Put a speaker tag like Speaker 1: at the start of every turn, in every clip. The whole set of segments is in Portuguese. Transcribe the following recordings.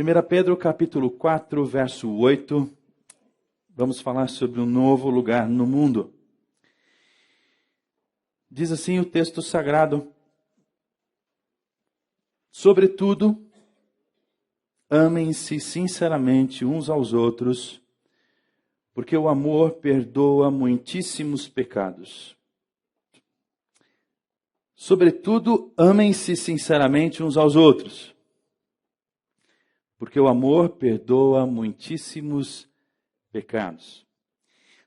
Speaker 1: 1 Pedro capítulo 4, verso 8, vamos falar sobre um novo lugar no mundo. Diz assim o texto sagrado: sobretudo, amem-se sinceramente uns aos outros, porque o amor perdoa muitíssimos pecados. Sobretudo, amem-se sinceramente uns aos outros, porque o amor perdoa muitíssimos pecados.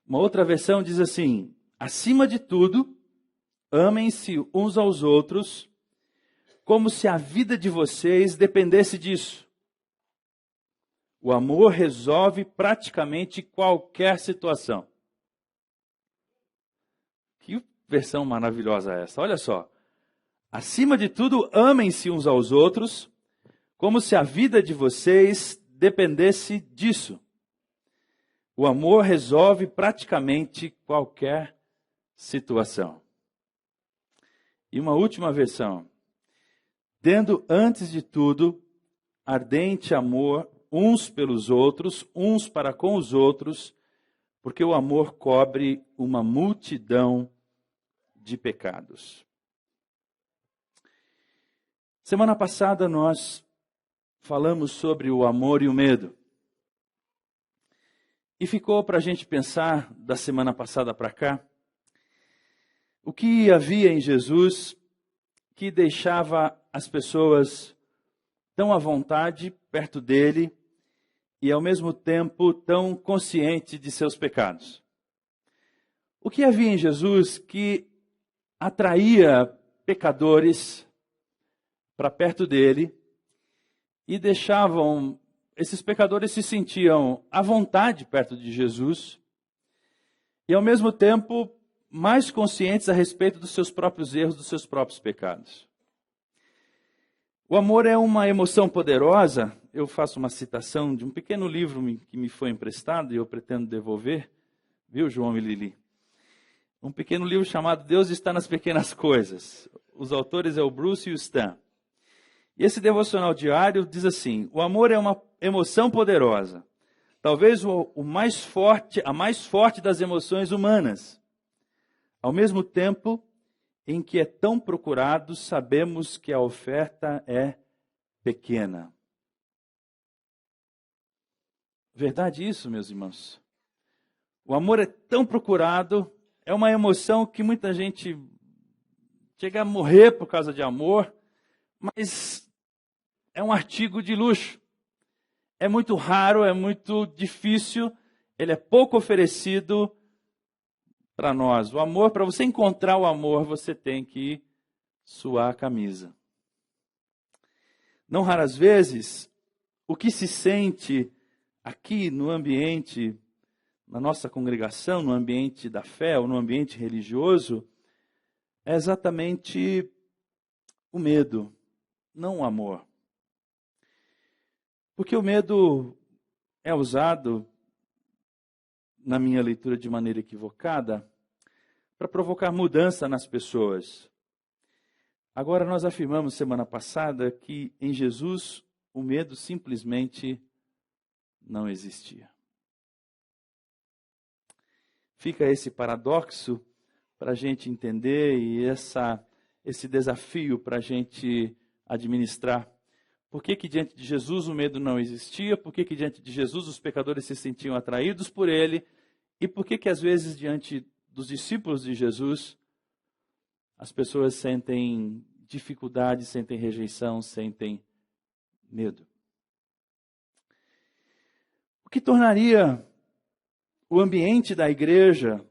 Speaker 1: Uma outra versão diz assim: acima de tudo, amem-se uns aos outros, como se a vida de vocês dependesse disso. O amor resolve praticamente qualquer situação. Que versão maravilhosa é essa? Olha só. Acima de tudo, amem-se uns aos outros, como se a vida de vocês dependesse disso. O amor resolve praticamente qualquer situação. E uma última versão: tendo antes de tudo ardente amor uns pelos outros, uns para com os outros, porque o amor cobre uma multidão de pecados. Semana passada nós falamos sobre o amor e o medo. E ficou para a gente pensar, da semana passada para cá, o que havia em Jesus que deixava as pessoas tão à vontade perto dele e ao mesmo tempo tão consciente de seus pecados. O que havia em Jesus que atraía pecadores para perto dele e deixavam, esses pecadores se sentiam à vontade perto de Jesus e ao mesmo tempo mais conscientes a respeito dos seus próprios erros, dos seus próprios pecados. O amor é uma emoção poderosa. Eu faço uma citação de um pequeno livro que me foi emprestado e eu pretendo devolver, viu, João e Lili? Um pequeno livro chamado Deus está nas Pequenas Coisas. Os autores é o Bruce e o Stan. E esse devocional diário diz assim: o amor é uma emoção poderosa, talvez a mais forte das emoções humanas. Ao mesmo tempo em que é tão procurado, sabemos que a oferta é pequena. Verdade isso, meus irmãos? O amor é tão procurado, é uma emoção que muita gente chega a morrer por causa de amor, mas é um artigo de luxo. É muito raro, é muito difícil, ele é pouco oferecido para nós. O amor, para você encontrar o amor, você tem que suar a camisa. Não raras vezes, o que se sente aqui no ambiente, na nossa congregação, no ambiente da fé ou no ambiente religioso, é exatamente o medo, não o amor. Porque o medo é usado, na minha leitura de maneira equivocada, para provocar mudança nas pessoas. Agora, nós afirmamos semana passada que em Jesus o medo simplesmente não existia. Fica esse paradoxo para a gente entender e esse desafio para a gente administrar. Por que diante de Jesus o medo não existia? Por que diante de Jesus os pecadores se sentiam atraídos por ele? E por que às vezes diante dos discípulos de Jesus as pessoas sentem dificuldade, sentem rejeição, sentem medo? O que tornaria o ambiente da igreja,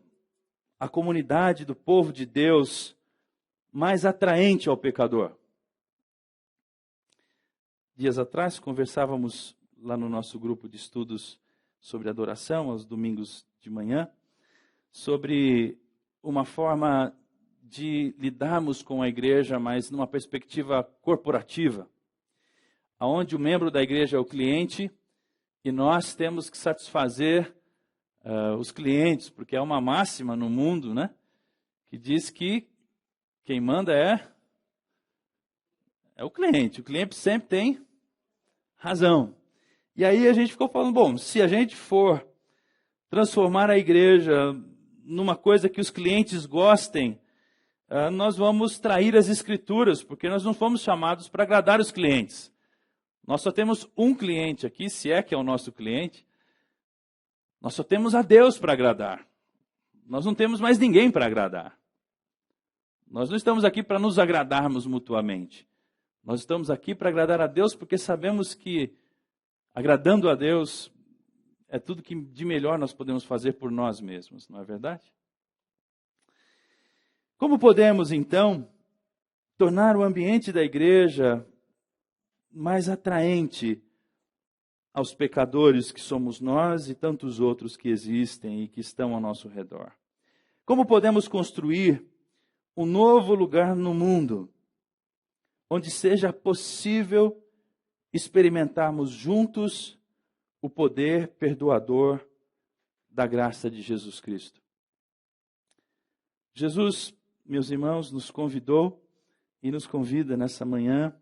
Speaker 1: a comunidade do povo de Deus, mais atraente ao pecador? Dias atrás, conversávamos lá no nosso grupo de estudos sobre adoração, aos domingos de manhã, sobre uma forma de lidarmos com a igreja, mas numa perspectiva corporativa, onde o membro da igreja é o cliente e nós temos que satisfazer os clientes, porque é uma máxima no mundo, né, que diz que quem manda é o cliente. O cliente sempre tem razão. E aí a gente ficou falando, bom, se a gente for transformar a igreja numa coisa que os clientes gostem, nós vamos trair as escrituras, porque nós não fomos chamados para agradar os clientes. Nós só temos um cliente aqui, se é que é o nosso cliente. Nós só temos a Deus para agradar. Nós não temos mais ninguém para agradar. Nós não estamos aqui para nos agradarmos mutuamente. Nós estamos aqui para agradar a Deus, porque sabemos que agradando a Deus é tudo que de melhor nós podemos fazer por nós mesmos, não é verdade? Como podemos, então, tornar o ambiente da igreja mais atraente aos pecadores que somos nós e tantos outros que existem e que estão ao nosso redor? Como podemos construir um novo lugar no mundo, onde seja possível experimentarmos juntos o poder perdoador da graça de Jesus Cristo? Jesus, meus irmãos, nos convidou e nos convida nessa manhã.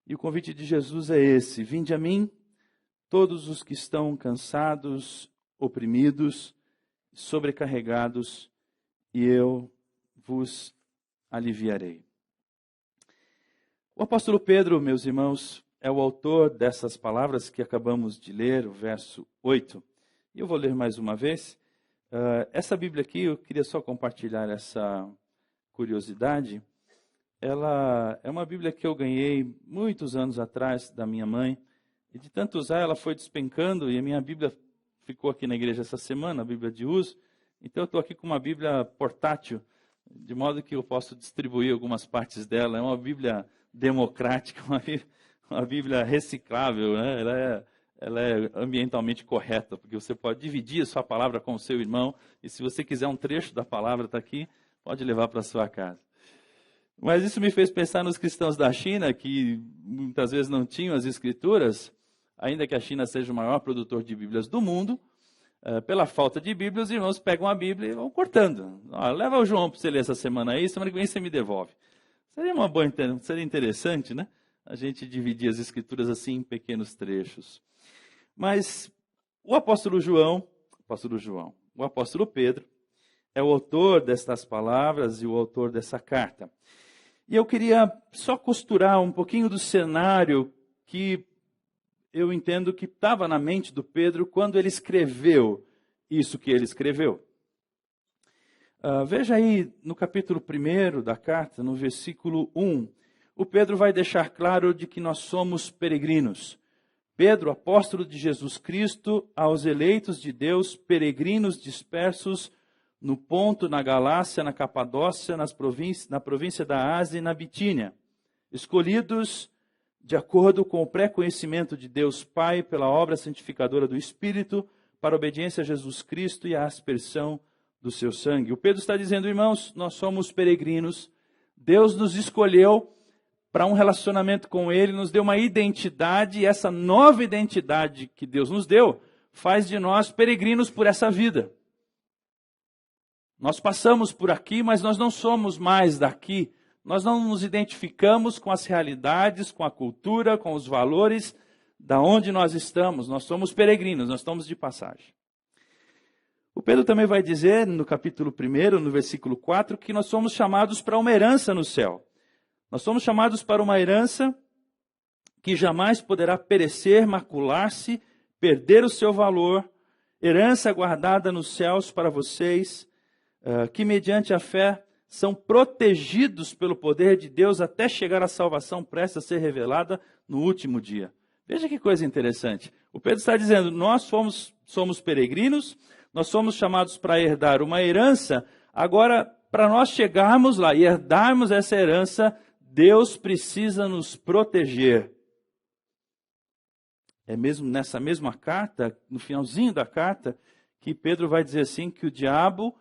Speaker 1: E o convite de Jesus é esse: vinde a mim, todos os que estão cansados, oprimidos, sobrecarregados, e eu vos aliviarei. O apóstolo Pedro, meus irmãos, é o autor dessas palavras que acabamos de ler, o verso 8. E eu vou ler mais uma vez. Essa Bíblia aqui, eu queria só compartilhar essa curiosidade. Ela é uma Bíblia que eu ganhei muitos anos atrás da minha mãe. E de tanto usar, ela foi despencando, e a minha Bíblia ficou aqui na igreja essa semana, a Bíblia de uso. Então eu estou aqui com uma Bíblia portátil, de modo que eu posso distribuir algumas partes dela. É uma Bíblia democrática, uma Bíblia reciclável, né? Ela é ambientalmente correta, porque você pode dividir a sua palavra com o seu irmão, e se você quiser um trecho da palavra, está aqui, pode levar para a sua casa. Mas isso me fez pensar nos cristãos da China, que muitas vezes não tinham as escrituras, ainda que a China seja o maior produtor de Bíblias do mundo. Pela falta de Bíblia, os irmãos pegam a Bíblia e vão cortando. Leva o João para você ler essa semana aí, semana que vem você me devolve. Seria interessante, né? A gente dividir as escrituras assim em pequenos trechos. Mas o apóstolo Pedro, é o autor destas palavras e o autor dessa carta. E eu queria só costurar um pouquinho do cenário que eu entendo que estava na mente do Pedro quando ele escreveu isso que ele escreveu. Veja aí no capítulo 1 da carta, no versículo 1, o Pedro vai deixar claro de que nós somos peregrinos. Pedro, apóstolo de Jesus Cristo, aos eleitos de Deus, peregrinos dispersos no Ponto, na Galácia, na Capadócia, na província da Ásia e na Bitínia, escolhidos de acordo com o pré-conhecimento de Deus Pai pela obra santificadora do Espírito, para a obediência a Jesus Cristo e a aspersão do seu sangue. O Pedro está dizendo, irmãos, nós somos peregrinos, Deus nos escolheu para um relacionamento com Ele, nos deu uma identidade, e essa nova identidade que Deus nos deu faz de nós peregrinos por essa vida. Nós passamos por aqui, mas nós não somos mais daqui. Nós não nos identificamos com as realidades, com a cultura, com os valores da onde nós estamos. Nós somos peregrinos, nós estamos de passagem. O Pedro também vai dizer, no capítulo 1, no versículo 4, que nós somos chamados para uma herança no céu. Nós somos chamados para uma herança que jamais poderá perecer, macular-se, perder o seu valor. Herança guardada nos céus para vocês, que mediante a fé são protegidos pelo poder de Deus até chegar à salvação prestes a ser revelada no último dia. Veja que coisa interessante. O Pedro está dizendo, nós somos peregrinos, nós somos chamados para herdar uma herança. Agora, para nós chegarmos lá e herdarmos essa herança, Deus precisa nos proteger. É mesmo nessa mesma carta, no finalzinho da carta, que Pedro vai dizer assim, que o diabo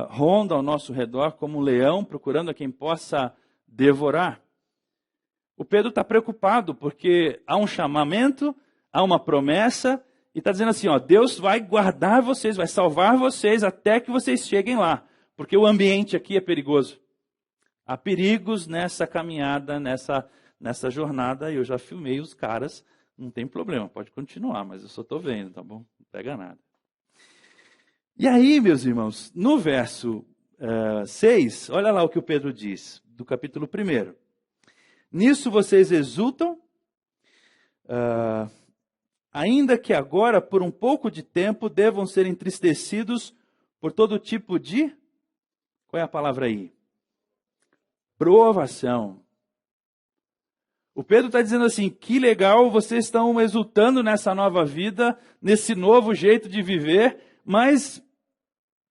Speaker 1: ronda ao nosso redor como um leão, procurando a quem possa devorar. O Pedro está preocupado, porque há um chamamento, há uma promessa, e está dizendo assim, Deus vai guardar vocês, vai salvar vocês até que vocês cheguem lá, porque o ambiente aqui é perigoso. Há perigos nessa caminhada, nessa jornada, e eu já filmei os caras Não tem problema, pode continuar, mas eu só estou vendo, tá bom? Não pega nada. E aí, meus irmãos, no verso 6, olha lá o que o Pedro diz, do capítulo 1. Nisso vocês exultam, ainda que agora, por um pouco de tempo, devam ser entristecidos por todo tipo de... Qual é a palavra aí? Provação. O Pedro está dizendo assim, que legal, vocês estão exultando nessa nova vida, nesse novo jeito de viver, mas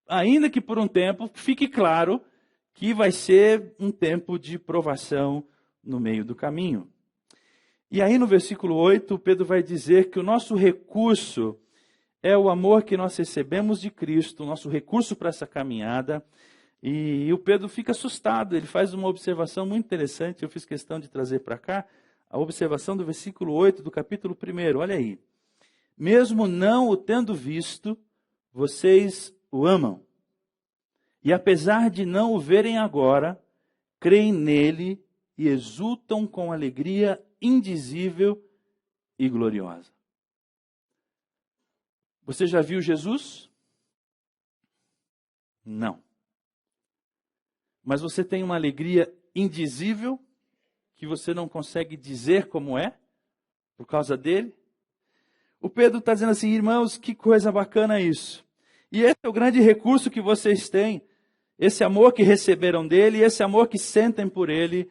Speaker 1: ainda que por um tempo, fique claro que vai ser um tempo de provação no meio do caminho. E aí no versículo 8, Pedro vai dizer que o nosso recurso é o amor que nós recebemos de Cristo, o nosso recurso para essa caminhada. E o Pedro fica assustado, ele faz uma observação muito interessante, eu fiz questão de trazer para cá, a observação do versículo 8 do capítulo 1, olha aí. Mesmo não o tendo visto, vocês o amam. E apesar de não o verem agora, creem nele e exultam com alegria indizível e gloriosa. Você já viu Jesus? Não. Mas você tem uma alegria indizível, que você não consegue dizer como é, por causa dele? O Pedro está dizendo assim, irmãos, que coisa bacana isso. E esse é o grande recurso que vocês têm, esse amor que receberam dele, esse amor que sentem por ele,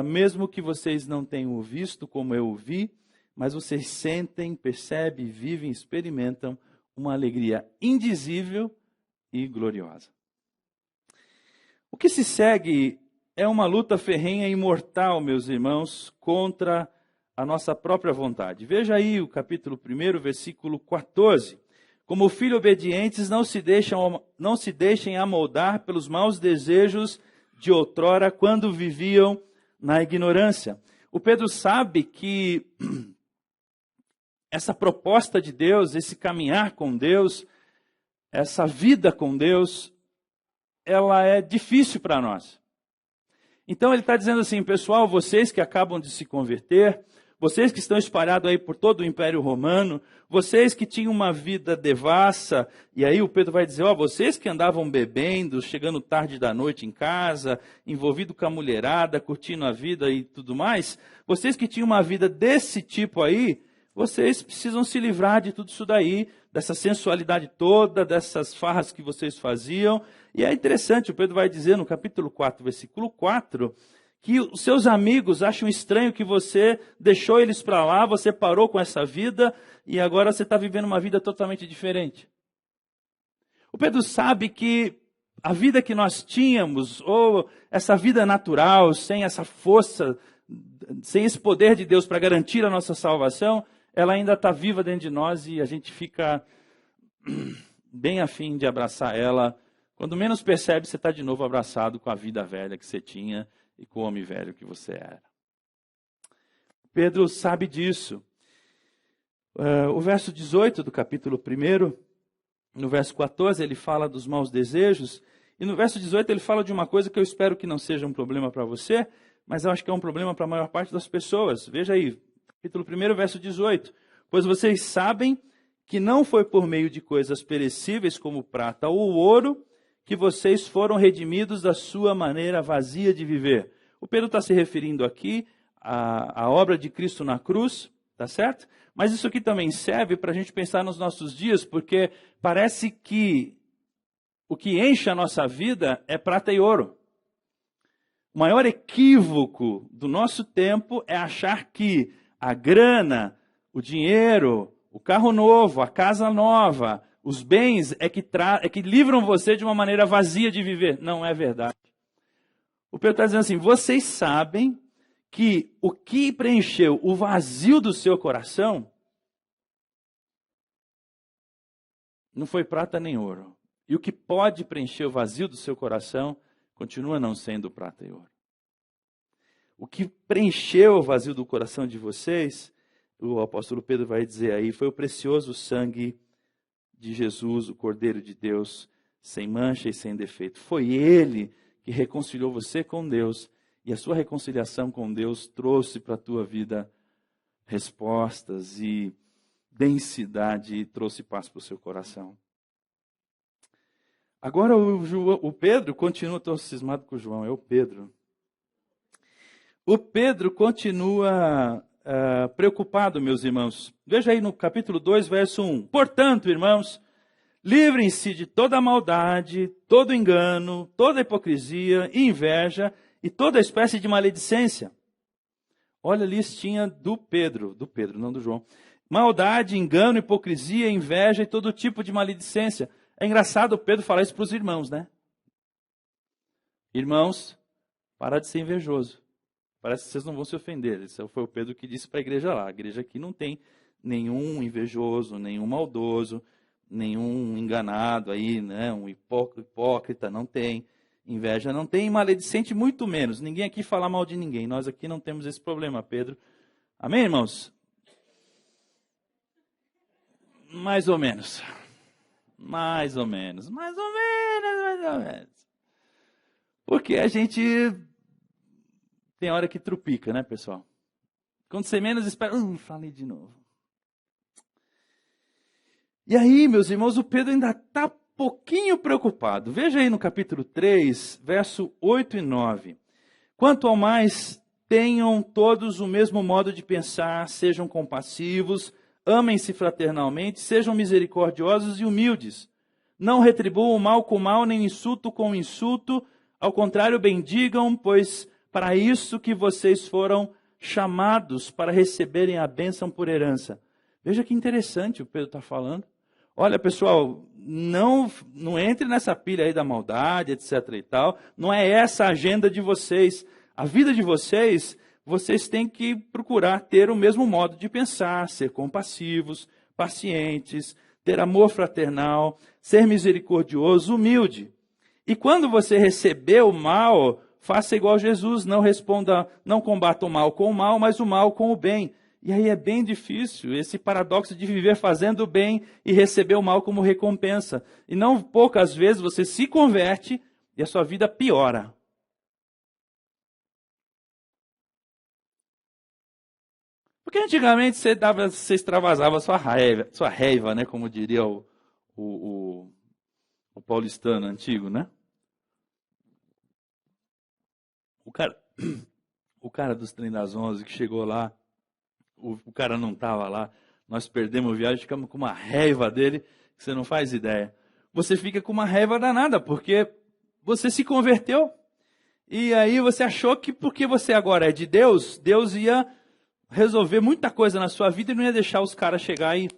Speaker 1: mesmo que vocês não tenham o visto como eu o vi, mas vocês sentem, percebem, vivem, experimentam uma alegria indizível e gloriosa. O que se segue é uma luta ferrenha e mortal, meus irmãos, contra a nossa própria vontade. Veja aí o capítulo 1, versículo 14. Como filhos obedientes, não se deixem amoldar pelos maus desejos de outrora, quando viviam na ignorância. O Pedro sabe que essa proposta de Deus, esse caminhar com Deus, essa vida com Deus, ela é difícil para nós. Então ele está dizendo assim, pessoal, vocês que acabam de se converter, vocês que estão espalhados aí por todo o Império Romano, vocês que tinham uma vida devassa, e aí o Pedro vai dizer, vocês que andavam bebendo, chegando tarde da noite em casa, envolvido com a mulherada, curtindo a vida e tudo mais, vocês que tinham uma vida desse tipo aí, vocês precisam se livrar de tudo isso daí, dessa sensualidade toda, dessas farras que vocês faziam. E é interessante, o Pedro vai dizer no capítulo 4, versículo 4, que os seus amigos acham estranho que você deixou eles para lá, você parou com essa vida e agora você está vivendo uma vida totalmente diferente. O Pedro sabe que a vida que nós tínhamos, ou essa vida natural, sem essa força, sem esse poder de Deus para garantir a nossa salvação, ela ainda está viva dentro de nós e a gente fica bem afim de abraçar ela. Quando menos percebe, você está de novo abraçado com a vida velha que você tinha e com o homem velho que você era. Pedro sabe disso. O verso 18 do capítulo 1, no verso 14, ele fala dos maus desejos. E no verso 18 ele fala de uma coisa que eu espero que não seja um problema para você, mas eu acho que é um problema para a maior parte das pessoas. Veja aí, capítulo 1, verso 18. Pois vocês sabem que não foi por meio de coisas perecíveis como prata ou ouro que vocês foram redimidos da sua maneira vazia de viver. O Pedro está se referindo aqui à obra de Cristo na cruz, tá certo? Mas isso aqui também serve para a gente pensar nos nossos dias, porque parece que o que enche a nossa vida é prata e ouro. O maior equívoco do nosso tempo é achar que a grana, o dinheiro, o carro novo, a casa nova, os bens é que livram você de uma maneira vazia de viver. Não é verdade. O Pedro está dizendo assim, vocês sabem que o que preencheu o vazio do seu coração não foi prata nem ouro. E o que pode preencher o vazio do seu coração continua não sendo prata e ouro. O que preencheu o vazio do coração de vocês, o apóstolo Pedro vai dizer aí, foi o precioso sangue de Jesus, o Cordeiro de Deus, sem mancha e sem defeito. Foi Ele que reconciliou você com Deus, e a sua reconciliação com Deus trouxe para a tua vida respostas e densidade e trouxe paz para o seu coração. Agora o Pedro continua, estou cismado com o João, é o Pedro. O Pedro continua preocupado, meus irmãos. Veja aí no capítulo 2, verso 1. Portanto, irmãos, livrem-se de toda maldade, todo engano, toda hipocrisia e inveja e toda espécie de maledicência. Olha a listinha do Pedro, não do João. Maldade, engano, hipocrisia, inveja e todo tipo de maledicência. É engraçado o Pedro falar isso para os irmãos, né? Irmãos, para de ser invejoso. Parece que vocês não vão se ofender. Esse foi o Pedro que disse para a igreja lá. A igreja aqui não tem nenhum invejoso, nenhum maldoso, nenhum enganado aí, né? Um hipócrita, não tem. Inveja não tem, maledicente muito menos. Ninguém aqui fala mal de ninguém. Nós aqui não temos esse problema, Pedro. Amém, irmãos? Mais ou menos. Mais ou menos. Porque a gente tem hora que trupica, né, pessoal? Quando você menos espera, falei de novo. E aí, meus irmãos, o Pedro ainda está pouquinho preocupado. Veja aí no capítulo 3, verso 8 e 9. Quanto ao mais, tenham todos o mesmo modo de pensar, sejam compassivos, amem-se fraternalmente, sejam misericordiosos e humildes. Não retribuam mal com mal, nem insulto com insulto. Ao contrário, bendigam, pois para isso que vocês foram chamados, para receberem a bênção por herança. Veja que interessante o Pedro está falando. Olha, pessoal, não entre nessa pilha aí da maldade, etc. e tal. Não é essa a agenda de vocês. A vida de vocês, vocês têm que procurar ter o mesmo modo de pensar, ser compassivos, pacientes, ter amor fraternal, ser misericordioso, humilde. E quando você receber o mal, faça igual Jesus, não combata o mal com o mal, mas o mal com o bem. E aí é bem difícil esse paradoxo de viver fazendo o bem e receber o mal como recompensa. E não poucas vezes você se converte e a sua vida piora. Porque antigamente você extravasava sua raiva, né? Como diria o paulistano antigo, né? O cara dos Trem das 11 que chegou lá, o cara não estava lá, nós perdemos a viagem, ficamos com uma raiva dele, que você não faz ideia. Você fica com uma raiva danada, porque você se converteu, e aí você achou que porque você agora é de Deus, Deus ia resolver muita coisa na sua vida e não ia deixar os caras chegar aí.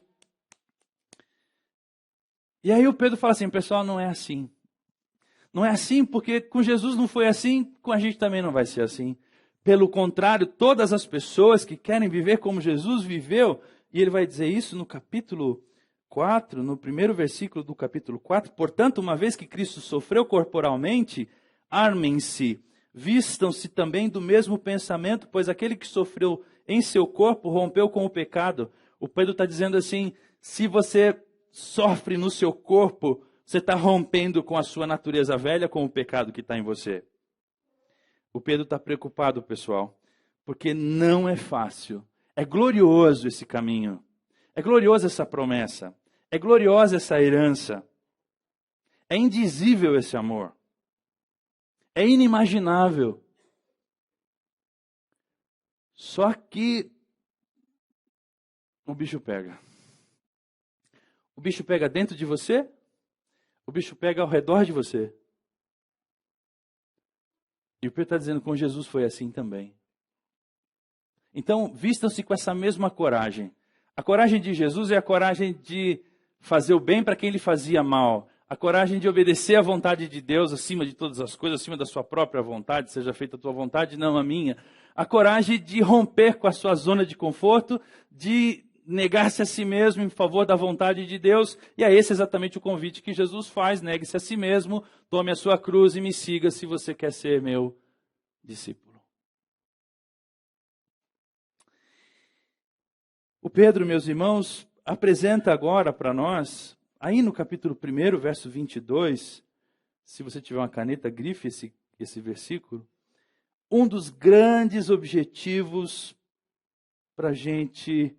Speaker 1: E aí o Pedro fala assim, pessoal, não é assim. Não é assim porque com Jesus não foi assim, com a gente também não vai ser assim. Pelo contrário, todas as pessoas que querem viver como Jesus viveu, e ele vai dizer isso no capítulo 4, no primeiro versículo do capítulo 4, portanto, uma vez que Cristo sofreu corporalmente, armem-se, vistam-se também do mesmo pensamento, pois aquele que sofreu em seu corpo rompeu com o pecado. O Pedro está dizendo assim, se você sofre no seu corpo, você está rompendo com a sua natureza velha, com o pecado que está em você. O Pedro está preocupado, pessoal, porque não é fácil. É glorioso esse caminho. É gloriosa essa promessa. É gloriosa essa herança. É indizível esse amor. É inimaginável. Só que o bicho pega. O bicho pega dentro de você, o bicho pega ao redor de você. E o Pedro está dizendo que com Jesus foi assim também. Então, vistam-se com essa mesma coragem. A coragem de Jesus é a coragem de fazer o bem para quem lhe fazia mal. A coragem de obedecer à vontade de Deus acima de todas as coisas, acima da sua própria vontade, seja feita a tua vontade, não a minha. A coragem de romper com a sua zona de conforto, de negar-se a si mesmo em favor da vontade de Deus. E é esse exatamente o convite que Jesus faz. Negue-se a si mesmo, tome a sua cruz e me siga se você quer ser meu discípulo. O Pedro, meus irmãos, apresenta agora para nós, aí no capítulo 1, verso 22, se você tiver uma caneta, grife esse versículo, um dos grandes objetivos para a gente,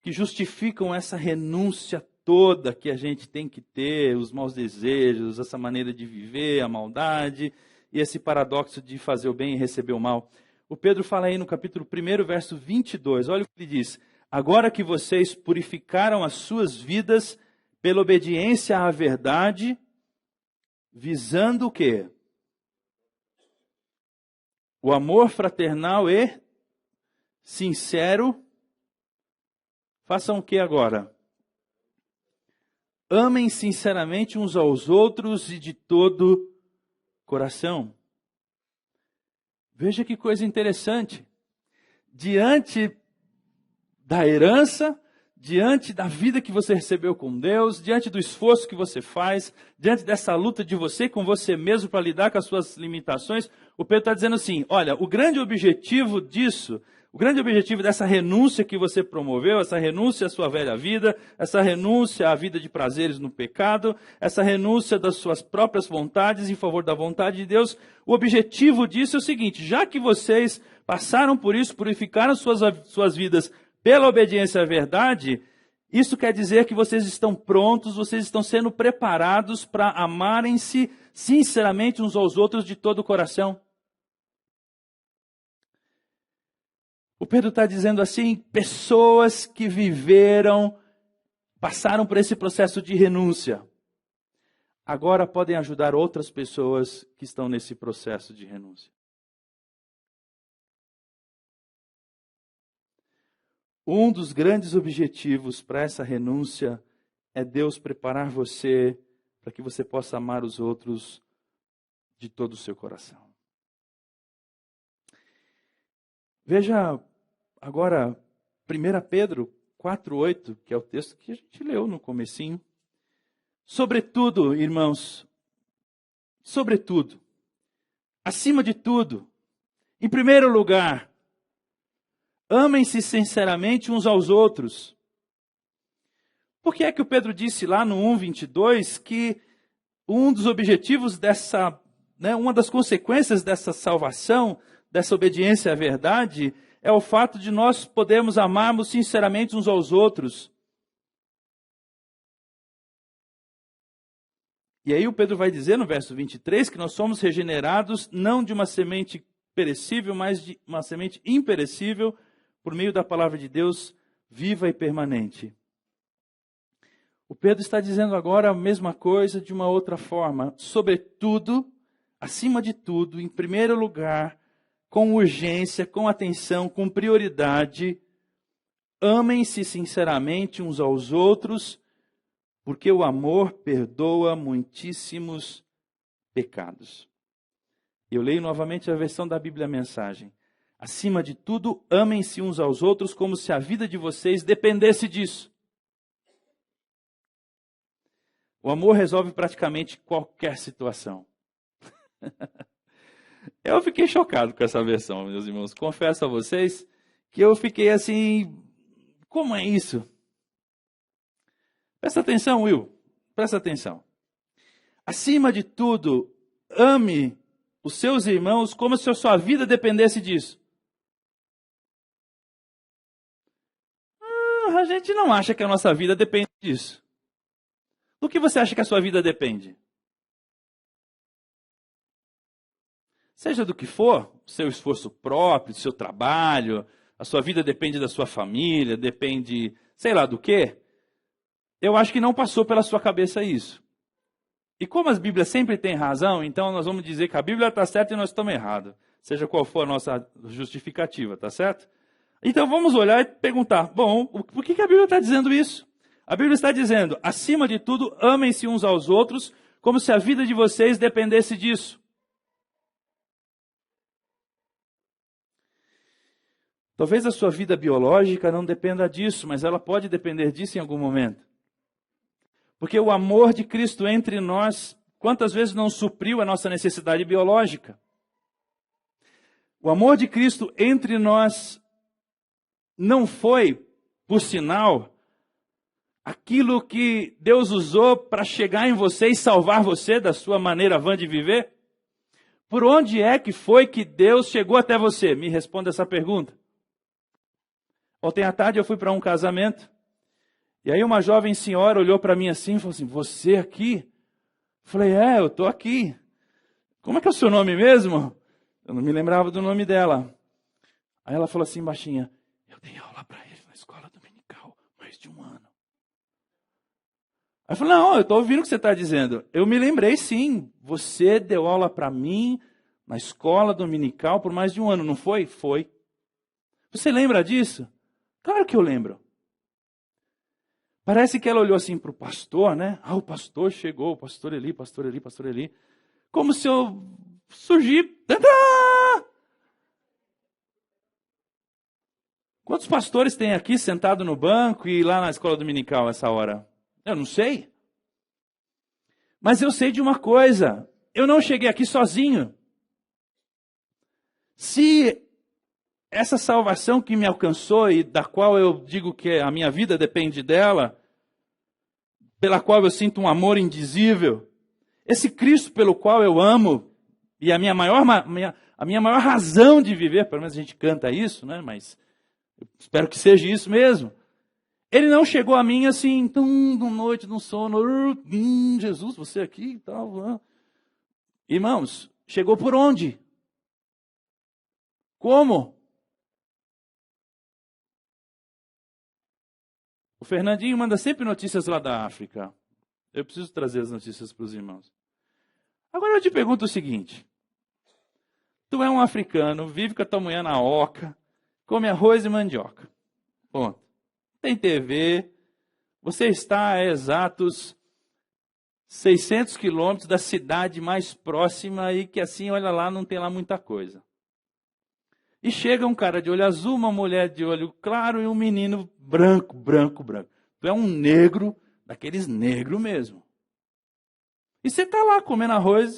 Speaker 1: que justificam essa renúncia toda que a gente tem que ter, os maus desejos, essa maneira de viver, a maldade e esse paradoxo de fazer o bem e receber o mal. O Pedro fala aí no capítulo 1, verso 22, olha o que ele diz: agora que vocês purificaram as suas vidas pela obediência à verdade, visando o quê? O amor fraternal e sincero. Façam o que agora? Amem sinceramente uns aos outros e de todo coração. Veja que coisa interessante. Diante da herança, diante da vida que você recebeu com Deus, diante do esforço que você faz, diante dessa luta de você com você mesmo para lidar com as suas limitações, o Pedro está dizendo assim, olha, o grande objetivo disso, o grande objetivo dessa renúncia que você promoveu, essa renúncia à sua velha vida, essa renúncia à vida de prazeres no pecado, essa renúncia das suas próprias vontades em favor da vontade de Deus, o objetivo disso é o seguinte: já que vocês passaram por isso, purificaram suas vidas pela obediência à verdade, isso quer dizer que vocês estão prontos, vocês estão sendo preparados para amarem-se sinceramente uns aos outros de todo o coração. O Pedro está dizendo assim, pessoas que viveram, passaram por esse processo de renúncia, agora podem ajudar outras pessoas que estão nesse processo de renúncia. Um dos grandes objetivos para essa renúncia é Deus preparar você para que você possa amar os outros de todo o seu coração. Veja agora 1 Pedro 4:8, que é o texto que a gente leu no comecinho. Sobretudo, irmãos, sobretudo, acima de tudo, em primeiro lugar, amem-se sinceramente uns aos outros. Por que é que o Pedro disse lá no 1:22 que um dos objetivos dessa, uma das consequências dessa salvação, dessa obediência à verdade, é o fato de nós podermos amarmos sinceramente uns aos outros. E aí o Pedro vai dizer no verso 23 que nós somos regenerados não de uma semente perecível, mas de uma semente imperecível, por meio da palavra de Deus viva e permanente. O Pedro está dizendo agora a mesma coisa de uma outra forma. Sobretudo, acima de tudo, em primeiro lugar, com urgência, com atenção, com prioridade, amem-se sinceramente uns aos outros, porque o amor perdoa muitíssimos pecados. Eu leio novamente a versão da Bíblia Mensagem. Acima de tudo, amem-se uns aos outros como se a vida de vocês dependesse disso. O amor resolve praticamente qualquer situação. Eu fiquei chocado com essa versão, meus irmãos. Confesso a vocês que eu fiquei assim, como é isso? Presta atenção, Will. Presta atenção. Acima de tudo, ame os seus irmãos como se a sua vida dependesse disso. A gente não acha que a nossa vida depende disso. Do que você acha que a sua vida depende? Seja do que for, seu esforço próprio, seu trabalho, a sua vida depende da sua família, depende, sei lá do quê. Eu acho que não passou pela sua cabeça isso. E como as Bíblias sempre têm razão, então nós vamos dizer que a Bíblia está certa e nós estamos errados. Seja qual for a nossa justificativa, tá certo? Então vamos olhar e perguntar, bom, por que a Bíblia está dizendo isso? A Bíblia está dizendo, acima de tudo, amem-se uns aos outros, como se a vida de vocês dependesse disso. Talvez a sua vida biológica não dependa disso, mas ela pode depender disso em algum momento. Porque o amor de Cristo entre nós, quantas vezes não supriu a nossa necessidade biológica? O amor de Cristo entre nós não foi, por sinal, aquilo que Deus usou para chegar em você e salvar você da sua maneira vã de viver? Por onde é que foi que Deus chegou até você? Me responda essa pergunta. Ontem à tarde eu fui para um casamento, e aí uma jovem senhora olhou para mim assim e falou assim, você aqui? Eu falei, eu estou aqui. Como é que é o seu nome mesmo? Eu não me lembrava do nome dela. Aí ela falou assim baixinha, eu dei aula para ele na escola dominical, mais de um ano. Aí eu falei, não, eu estou ouvindo o que você está dizendo. Eu me lembrei sim, você deu aula para mim na escola dominical por mais de um ano, não foi? Foi. Você lembra disso? Claro que eu lembro. Parece que ela olhou assim para o pastor, né? O pastor chegou, o pastor Eli, pastor Eli, pastor Eli. Como se eu surgir. Tadá! Quantos pastores tem aqui sentado no banco e lá na escola dominical essa hora? Eu não sei. Mas eu sei de uma coisa. Eu não cheguei aqui sozinho. Se essa salvação que me alcançou e da qual eu digo que a minha vida depende dela, pela qual eu sinto um amor indizível, esse Cristo pelo qual eu amo, e a minha maior razão de viver, pelo menos a gente canta isso, né? Mas eu espero que seja isso mesmo. Ele não chegou a mim assim, de noite, de um sono, Jesus, você aqui e tal. Irmãos, chegou por onde? Como? O Fernandinho manda sempre notícias lá da África. Eu preciso trazer as notícias para os irmãos. Agora eu te pergunto o seguinte. Tu é um africano, vive com a tua mulher na oca, come arroz e mandioca. Ponto. Tem TV. Você está a exatos 600 quilômetros da cidade mais próxima e que assim, olha lá, não tem lá muita coisa. E chega um cara de olho azul, uma mulher de olho claro e um menino branco. Tu é um negro, daqueles negros mesmo. E você está lá comendo arroz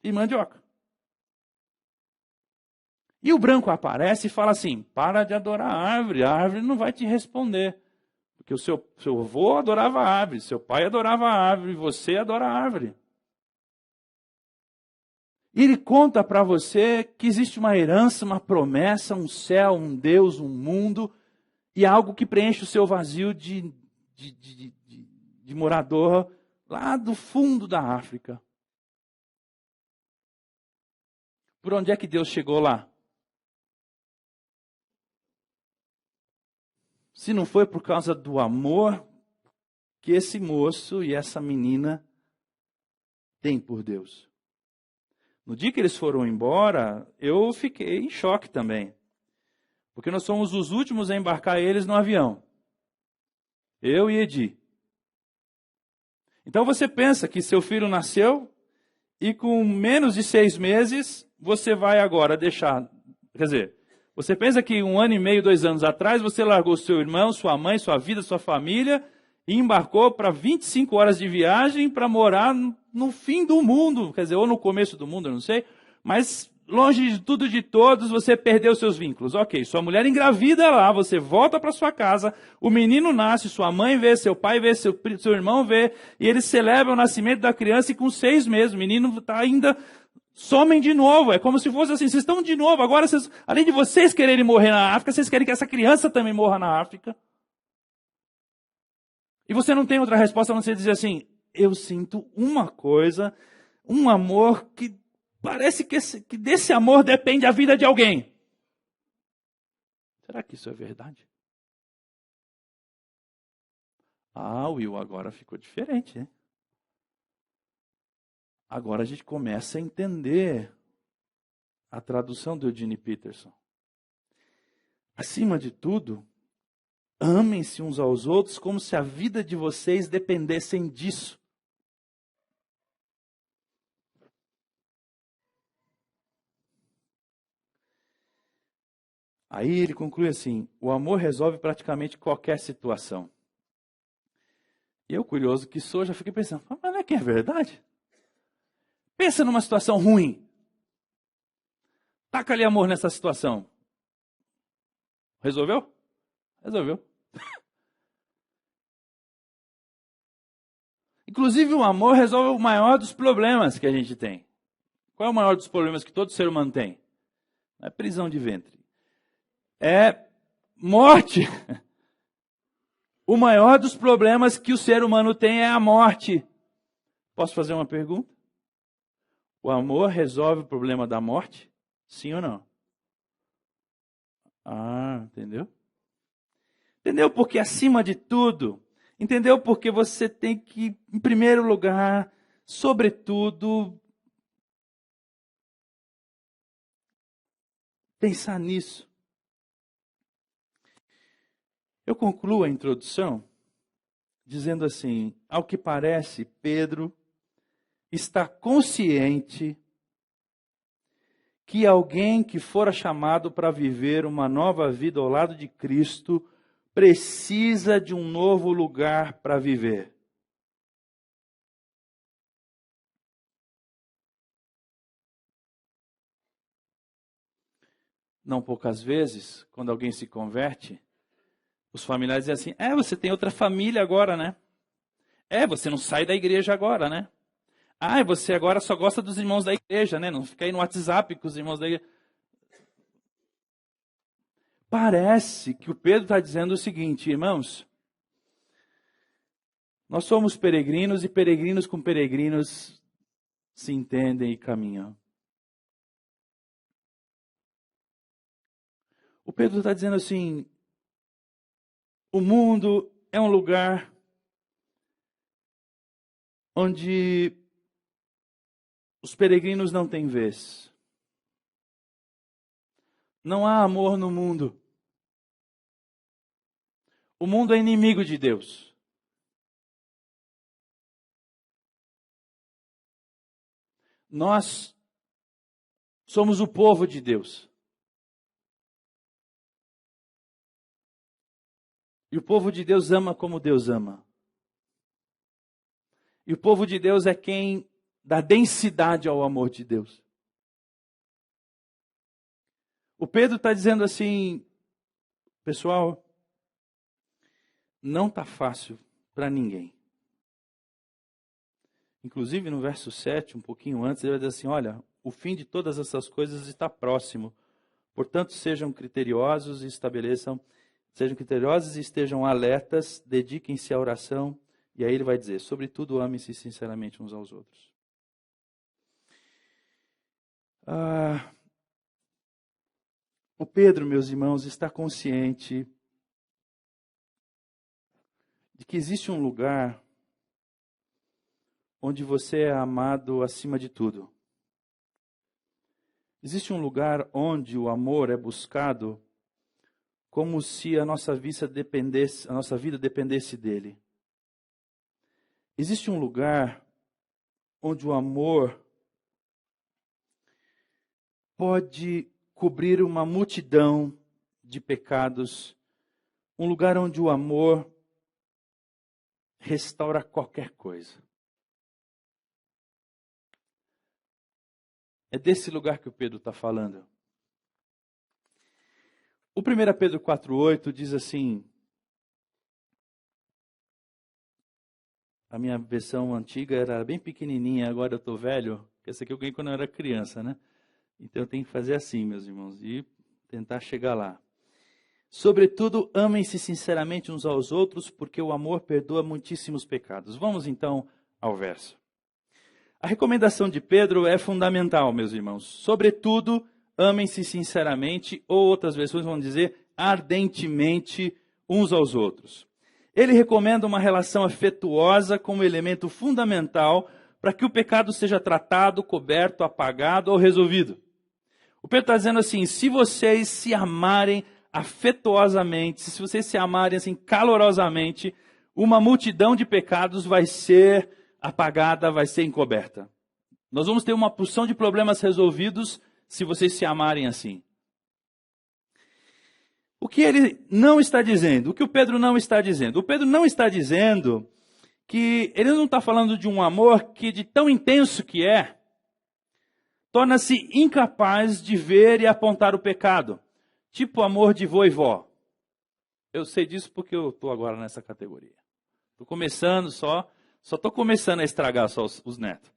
Speaker 1: e mandioca. E o branco aparece e fala assim, para de adorar a árvore não vai te responder. Porque o seu avô adorava a árvore, seu pai adorava a árvore, você adora a árvore. E ele conta para você que existe uma herança, uma promessa, um céu, um Deus, um mundo, e algo que preenche o seu vazio de morador lá do fundo da África. Por onde é que Deus chegou lá? Se não foi por causa do amor que esse moço e essa menina têm por Deus. No dia que eles foram embora, eu fiquei em choque também. Porque nós somos os últimos a embarcar eles no avião. Eu e Edi. Então você pensa que seu filho nasceu e com menos de 6 meses você vai agora deixar... Quer dizer, você pensa que 1 ano e meio, 2 anos atrás você largou seu irmão, sua mãe, sua vida, sua família e embarcou para 25 horas de viagem para morar no fim do mundo, quer dizer, ou no começo do mundo, eu não sei, mas longe de tudo e de todos, você perdeu seus vínculos. Ok, sua mulher engravida lá, você volta para sua casa, o menino nasce, sua mãe vê, seu pai vê, seu irmão vê, e eles celebram o nascimento da criança e com 6 meses, o menino está ainda... Somem de novo, é como se fosse assim, vocês estão de novo, agora vocês, além de vocês quererem morrer na África, vocês querem que essa criança também morra na África. E você não tem outra resposta a não ser dizer assim, eu sinto uma coisa, um amor que parece que desse amor depende a vida de alguém. Será que isso é verdade? Will, agora ficou diferente, né? Agora a gente começa a entender a tradução do Eugene Peterson. Acima de tudo, amem-se uns aos outros como se a vida de vocês dependessem disso. Aí ele conclui assim, o amor resolve praticamente qualquer situação. E eu, curioso que sou, já fiquei pensando, mas não é que é verdade? Pensa numa situação ruim. Taca-lhe amor nessa situação. Resolveu? Resolveu. Inclusive o amor resolve o maior dos problemas que a gente tem. Qual é o maior dos problemas que todo ser humano tem? É prisão de ventre. É morte. O maior dos problemas que o ser humano tem é a morte. Posso fazer uma pergunta? O amor resolve o problema da morte? Sim ou não? Entendeu? Entendeu? Porque acima de tudo, entendeu? Porque você tem que, em primeiro lugar, sobretudo, pensar nisso. Eu concluo a introdução dizendo assim: ao que parece, Pedro está consciente que alguém que fora chamado para viver uma nova vida ao lado de Cristo precisa de um novo lugar para viver. Não poucas vezes, quando alguém se converte, os familiares dizem assim: você tem outra família agora, né? Você não sai da igreja agora, né? Você agora só gosta dos irmãos da igreja, né? Não fica aí no WhatsApp com os irmãos da igreja. Parece que o Pedro está dizendo o seguinte: irmãos, nós somos peregrinos e peregrinos com peregrinos se entendem e caminham. O Pedro está dizendo assim: o mundo é um lugar onde os peregrinos não têm vez. Não há amor no mundo. O mundo é inimigo de Deus. Nós somos o povo de Deus. E o povo de Deus ama como Deus ama. E o povo de Deus é quem dá densidade ao amor de Deus. O Pedro está dizendo assim: pessoal, não está fácil para ninguém. Inclusive no verso 7, um pouquinho antes, ele vai dizer assim: olha, o fim de todas essas coisas está próximo. Portanto, sejam criteriosos e estejam alertas, dediquem-se à oração. E aí ele vai dizer: sobretudo, amem-se sinceramente uns aos outros. O Pedro, meus irmãos, está consciente de que existe um lugar onde você é amado acima de tudo. Existe um lugar onde o amor é buscado como se a nossa vida dependesse dele. Existe um lugar onde o amor pode cobrir uma multidão de pecados. Um lugar onde o amor restaura qualquer coisa. É desse lugar que o Pedro está falando. O 1 Pedro 4,8 diz assim, a minha versão antiga era bem pequenininha, agora eu estou velho, essa aqui eu ganhei quando eu era criança, né? Então eu tenho que fazer assim, meus irmãos, e tentar chegar lá. Sobretudo, amem-se sinceramente uns aos outros, porque o amor perdoa muitíssimos pecados. Vamos então ao verso. A recomendação de Pedro é fundamental, meus irmãos. Sobretudo, amem-se sinceramente, ou outras versões vão dizer ardentemente uns aos outros. Ele recomenda uma relação afetuosa como elemento fundamental para que o pecado seja tratado, coberto, apagado ou resolvido. O Pedro está dizendo assim: se vocês se amarem afetuosamente, se vocês se amarem assim calorosamente, uma multidão de pecados vai ser apagada, vai ser encoberta. Nós vamos ter uma porção de problemas resolvidos se vocês se amarem assim. O que ele não está dizendo? O que o Pedro não está dizendo? O Pedro não está dizendo que ele não está falando de um amor que, de tão intenso que é, torna-se incapaz de ver e apontar o pecado. Tipo amor de vô e vó. Eu sei disso porque eu estou agora nessa categoria. Estou começando só estou começando a estragar só os netos.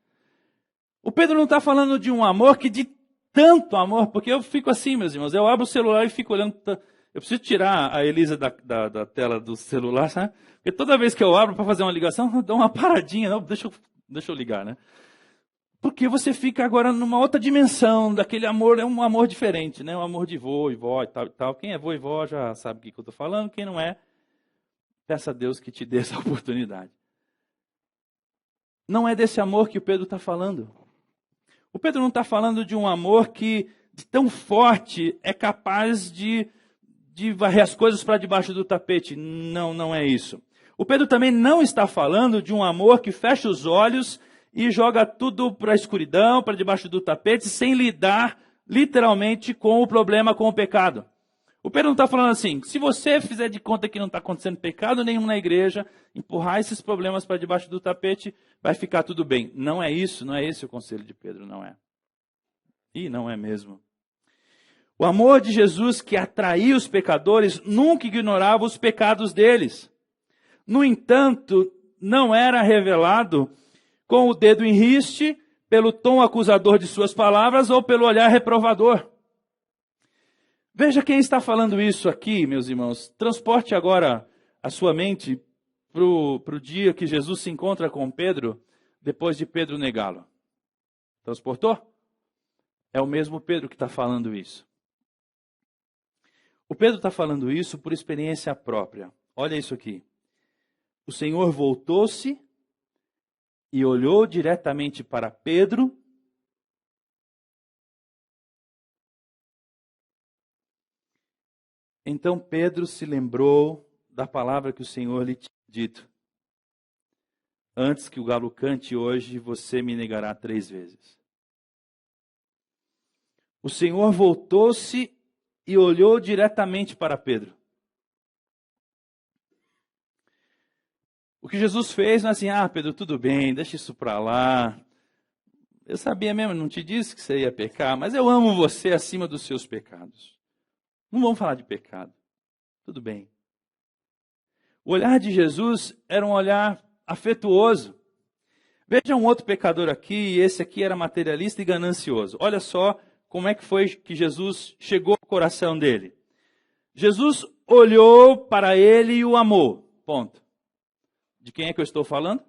Speaker 1: O Pedro não está falando de um amor que de tanto amor, porque eu fico assim, meus irmãos, eu abro o celular e fico olhando, Eu preciso tirar a Elisa da tela do celular, sabe? Porque toda vez que eu abro para fazer uma ligação, eu dou uma paradinha. Não, deixa eu ligar, né? Porque você fica agora numa outra dimensão daquele amor, é um amor diferente, né? Um amor de vô e vó e tal e tal. Quem é vô e vó já sabe o que eu estou falando. Quem não é, peça a Deus que te dê essa oportunidade. Não é desse amor que o Pedro está falando. O Pedro não está falando de um amor que, de tão forte, é capaz de varrer as coisas para debaixo do tapete. Não, não é isso. O Pedro também não está falando de um amor que fecha os olhos e joga tudo para a escuridão, para debaixo do tapete, sem lidar literalmente com o problema, com o pecado. O Pedro não está falando assim, se você fizer de conta que não está acontecendo pecado nenhum na igreja, empurrar esses problemas para debaixo do tapete, vai ficar tudo bem. Não é isso, não é esse o conselho de Pedro, não é. E não é mesmo. O amor de Jesus que atraía os pecadores nunca ignorava os pecados deles. No entanto, não era revelado com o dedo em riste, pelo tom acusador de suas palavras ou pelo olhar reprovador. Veja quem está falando isso aqui, meus irmãos. Transporte agora a sua mente para o dia que Jesus se encontra com Pedro, depois de Pedro negá-lo. Transportou? É o mesmo Pedro que está falando isso. O Pedro está falando isso por experiência própria. Olha isso aqui. O Senhor voltou-se e olhou diretamente para Pedro. Então Pedro se lembrou da palavra que o Senhor lhe tinha dito. Antes que o galo cante hoje, você me negará 3 vezes. O Senhor voltou-se e olhou diretamente para Pedro. O que Jesus fez não é assim, Pedro, tudo bem, deixa isso para lá. Eu sabia mesmo, não te disse que você ia pecar, mas eu amo você acima dos seus pecados. Não vamos falar de pecado. Tudo bem. O olhar de Jesus era um olhar afetuoso. Veja um outro pecador aqui, e esse aqui era materialista e ganancioso. Olha só como é que foi que Jesus chegou ao coração dele. Jesus olhou para ele e o amou. Ponto. De quem é que eu estou falando?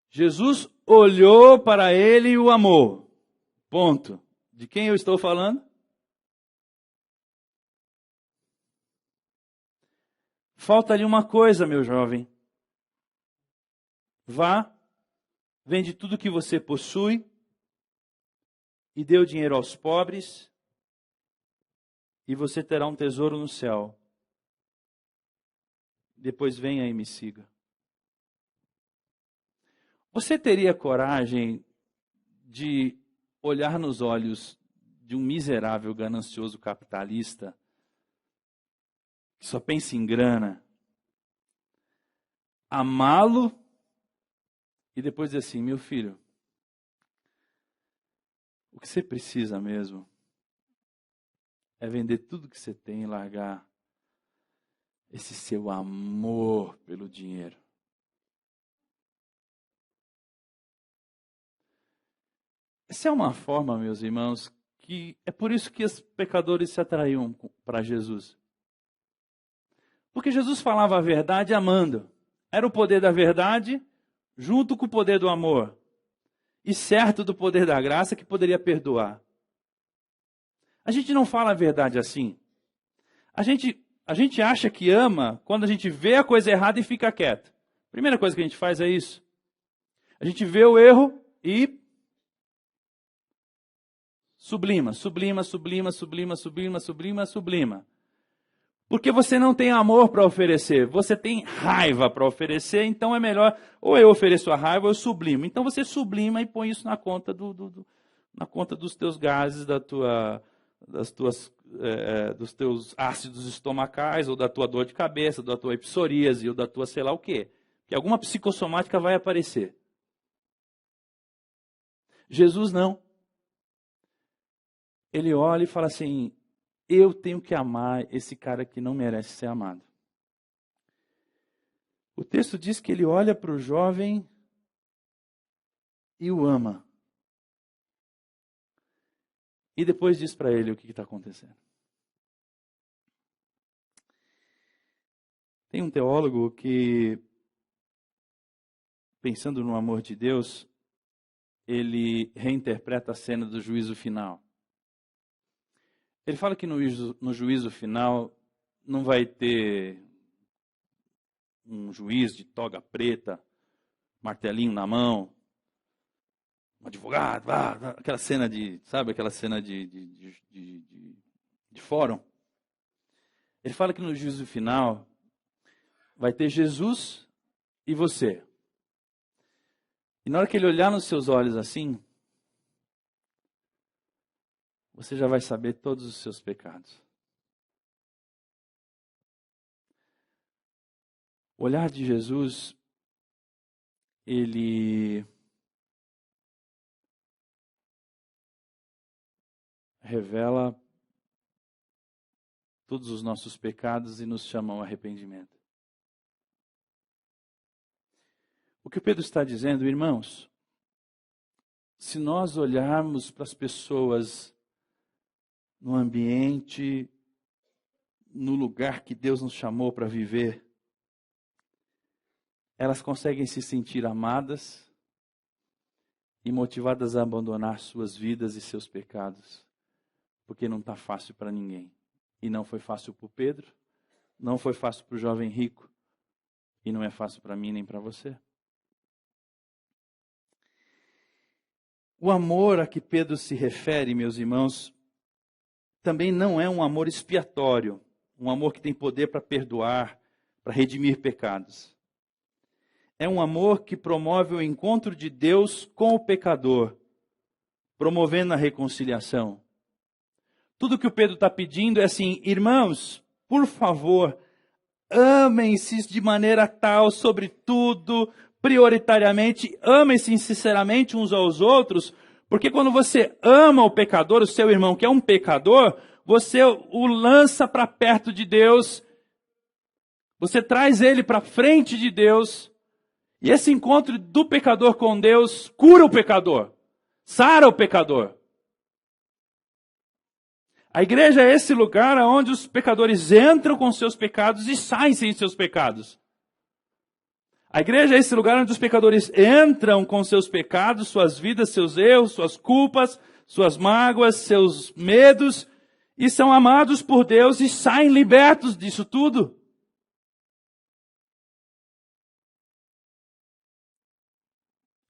Speaker 1: Jesus olhou para ele e o amou. Ponto. De quem eu estou falando? Falta-lhe uma coisa, meu jovem. Vá, vende tudo que você possui e dê o dinheiro aos pobres e você terá um tesouro no céu. Depois venha e me siga. Você teria coragem de olhar nos olhos de um miserável, ganancioso capitalista que só pensa em grana, amá-lo e depois dizer assim, meu filho, o que você precisa mesmo é vender tudo que você tem e largar esse seu amor pelo dinheiro. Essa é uma forma, meus irmãos, que é por isso que os pecadores se atraíam para Jesus. Porque Jesus falava a verdade amando. Era o poder da verdade junto com o poder do amor. E certo do poder da graça que poderia perdoar. A gente não fala a verdade assim. A gente acha que ama quando a gente vê a coisa errada e fica quieto. A primeira coisa que a gente faz é isso. A gente vê o erro e sublima. Porque você não tem amor para oferecer, você tem raiva para oferecer, então é melhor, ou eu ofereço a raiva ou eu sublimo. Então você sublima e põe isso na conta na conta dos teus gases, dos teus ácidos estomacais, ou da tua dor de cabeça, da tua psoríase, ou da tua sei lá o quê. Que alguma psicossomática vai aparecer. Jesus não. Ele olha e fala assim, eu tenho que amar esse cara que não merece ser amado. O texto diz que ele olha para o jovem e o ama. E depois diz para ele o que está acontecendo. Tem um teólogo que, pensando no amor de Deus, ele reinterpreta a cena do juízo final. Ele fala que no juízo final não vai ter um juiz de toga preta, martelinho na mão, um advogado, aquela cena de, sabe, aquela cena de fórum. Ele fala que no juízo final vai ter Jesus e você. E na hora que ele olhar nos seus olhos assim, você já vai saber todos os seus pecados. O olhar de Jesus, ele revela todos os nossos pecados e nos chama ao arrependimento. O que o Pedro está dizendo, irmãos, se nós olharmos para as pessoas no ambiente, no lugar que Deus nos chamou para viver, elas conseguem se sentir amadas e motivadas a abandonar suas vidas e seus pecados, porque não está fácil para ninguém. E não foi fácil para o Pedro, não foi fácil para o jovem rico, e não é fácil para mim nem para você. O amor a que Pedro se refere, meus irmãos, também não é um amor expiatório, um amor que tem poder para perdoar, para redimir pecados. É um amor que promove o encontro de Deus com o pecador, promovendo a reconciliação. Tudo que o Pedro está pedindo é assim, irmãos, por favor, amem-se de maneira tal, sobretudo, prioritariamente, amem-se sinceramente uns aos outros, porque quando você ama o pecador, o seu irmão que é um pecador, você o lança para perto de Deus, você traz ele para frente de Deus, e esse encontro do pecador com Deus cura o pecador, sara o pecador. A igreja é esse lugar onde os pecadores entram com seus pecados e saem sem seus pecados. A igreja é esse lugar onde os pecadores entram com seus pecados, suas vidas, seus erros, suas culpas, suas mágoas, seus medos, e são amados por Deus e saem libertos disso tudo.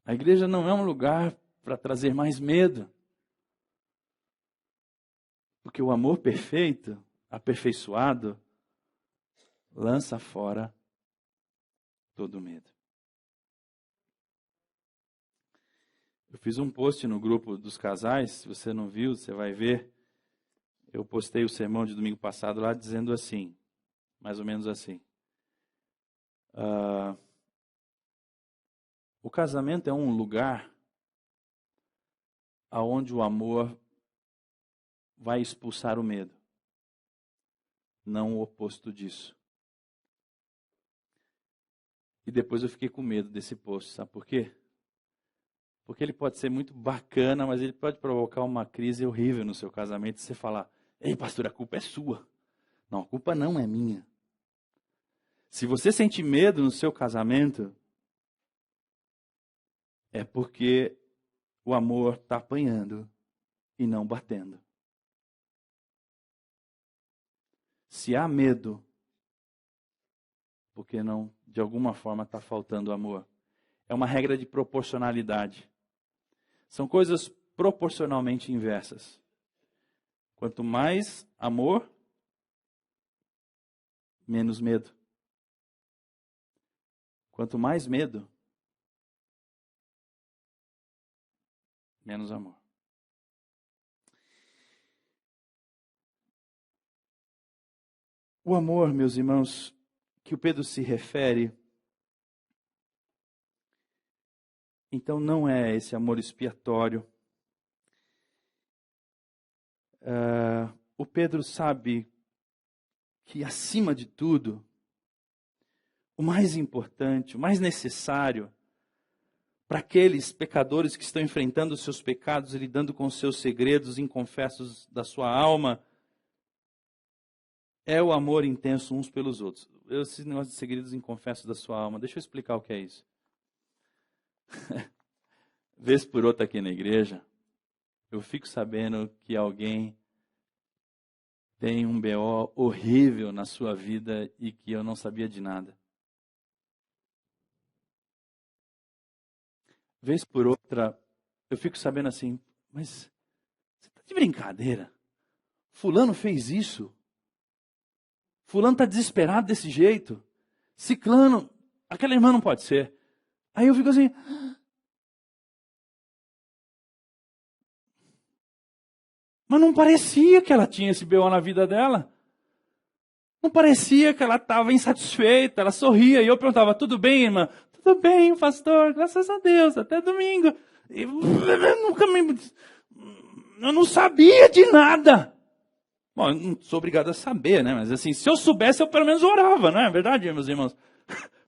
Speaker 1: A igreja não é um lugar para trazer mais medo. Porque o amor perfeito, aperfeiçoado, lança fora todo medo. Eu fiz um post no grupo dos casais, se você não viu, você vai ver. Eu postei o sermão de domingo passado lá dizendo assim, mais ou menos assim. O casamento é um lugar onde o amor vai expulsar o medo, não o oposto disso. E depois eu fiquei com medo desse post, sabe por quê? Porque ele pode ser muito bacana, mas ele pode provocar uma crise horrível no seu casamento e você falar, ei pastor, a culpa é sua. Não, a culpa não é minha. Se você sente medo no seu casamento, é porque o amor está apanhando e não batendo. Se há medo, porque não, de alguma forma está faltando amor. É uma regra de proporcionalidade. São coisas proporcionalmente inversas. Quanto mais amor, menos medo. Quanto mais medo, menos amor. O amor, meus irmãos, que o Pedro se refere, então não é esse amor expiatório. O Pedro sabe que, acima de tudo, o mais importante, o mais necessário para aqueles pecadores que estão enfrentando os seus pecados e lidando com os seus segredos inconfessos da sua alma, é o amor intenso uns pelos outros. Esse negócio de segredos inconfessos da sua alma, deixa eu explicar o que é isso. Vez por outra aqui na igreja, eu fico sabendo que alguém tem um BO horrível na sua vida e que eu não sabia de nada. Vez por outra, eu fico sabendo assim, mas você está de brincadeira? Fulano fez isso? Fulano está desesperado desse jeito? Ciclano, aquela irmã não pode ser. Aí eu fico assim... Mas não parecia que ela tinha esse BO na vida dela. Não parecia que ela estava insatisfeita, ela sorria. E eu perguntava, tudo bem, irmã? Tudo bem, pastor, graças a Deus, até domingo. Eu não sabia de nada. Bom, eu não sou obrigado a saber, né? Mas assim, se eu soubesse, eu pelo menos orava, não é verdade, meus irmãos?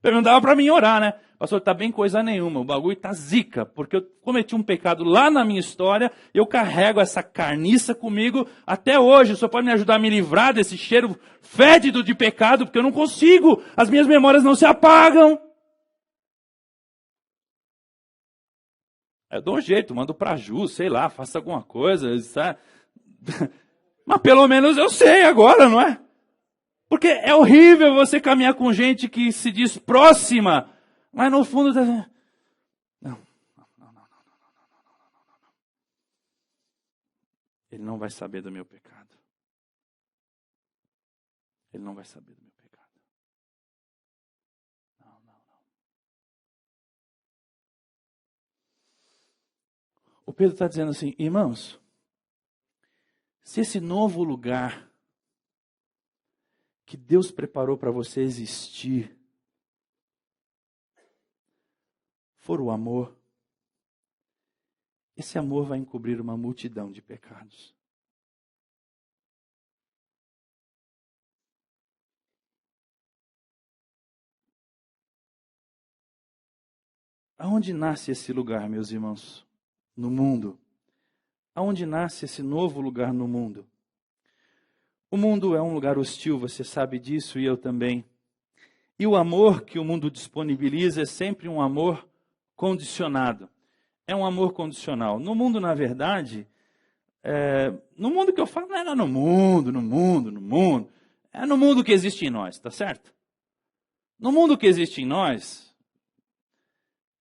Speaker 1: Pelo menos dava para mim orar, né? Pastor, tá bem coisa nenhuma, o bagulho tá zica, porque eu cometi um pecado lá na minha história, eu carrego essa carniça comigo até hoje. O senhor pode me ajudar a me livrar desse cheiro fédido de pecado, porque eu não consigo, as minhas memórias não se apagam. Eu dou um jeito, mando pra Ju, sei lá, faço alguma coisa, sabe? Mas pelo menos eu sei agora, não é? Porque é horrível você caminhar com gente que se diz próxima, mas no fundo está dizendo, não. Ele não vai saber do meu pecado. Ele não vai saber do meu pecado. Não. O Pedro está dizendo assim, irmãos, se esse novo lugar que Deus preparou para você existir for o amor, esse amor vai encobrir uma multidão de pecados. Aonde nasce esse lugar, meus irmãos? No mundo. Aonde nasce esse novo lugar no mundo? O mundo é um lugar hostil, você sabe disso e eu também. E o amor que o mundo disponibiliza é sempre um amor condicionado. É um amor condicional. No mundo, na verdade, no mundo que eu falo, não é no mundo. É no mundo que existe em nós, tá certo? No mundo que existe em nós,